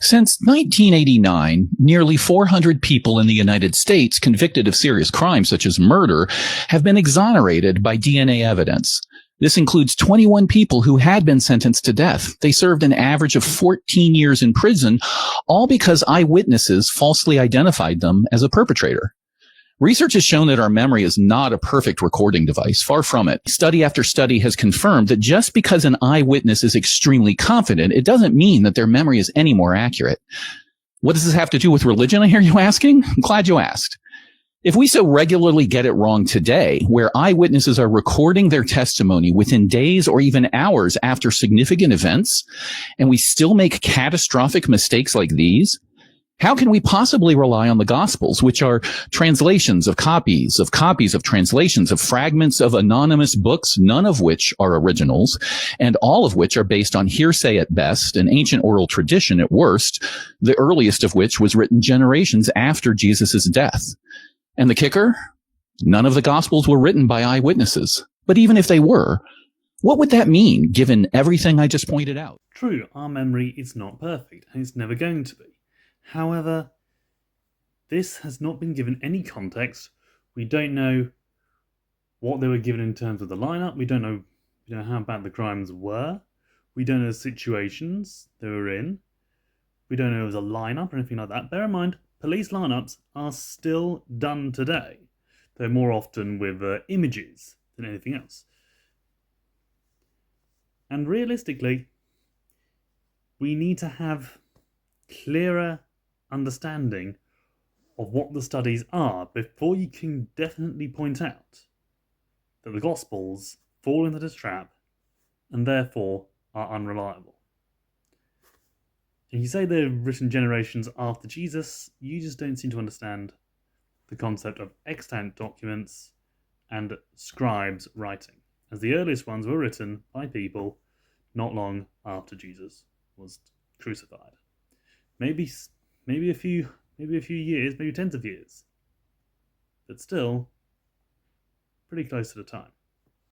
Since 1989, nearly 400 people in the United States convicted of serious crimes such as murder have been exonerated by DNA evidence. This includes 21 people who had been sentenced to death. They served an average of 14 years in prison, all because eyewitnesses falsely identified them as a perpetrator. Research has shown that our memory is not a perfect recording device. Far from it. Study after study has confirmed that just because an eyewitness is extremely confident, it doesn't mean that their memory is any more accurate. What does this have to do with religion, I hear you asking? I'm glad you asked. If we so regularly get it wrong today, where eyewitnesses are recording their testimony within days or even hours after significant events, and we still make catastrophic mistakes like these, how can we possibly rely on the Gospels, which are translations of copies of translations of fragments of anonymous books, none of which are originals, and all of which are based on hearsay at best and ancient oral tradition at worst, the earliest of which was written generations after Jesus' death? And the kicker? None of the Gospels were written by eyewitnesses. But even if they were, what would that mean, given everything I just pointed out? True, our memory is not perfect, and it's never going to be. However, this has not been given any context. We don't know what they were given in terms of the lineup. We don't know how bad the crimes were. We don't know the situations they were in. We don't know if it was a lineup or anything like that. Bear in mind, police lineups are still done today. They're more often with images than anything else. And realistically, we need to have clearer understanding of what the studies are before you can definitely point out that the Gospels fall into this trap and therefore are unreliable. If you say they're written generations after Jesus, you just don't seem to understand the concept of extant documents and scribes writing, as the earliest ones were written by people not long after Jesus was crucified. Maybe a few years, maybe tens of years, but still pretty close to the time.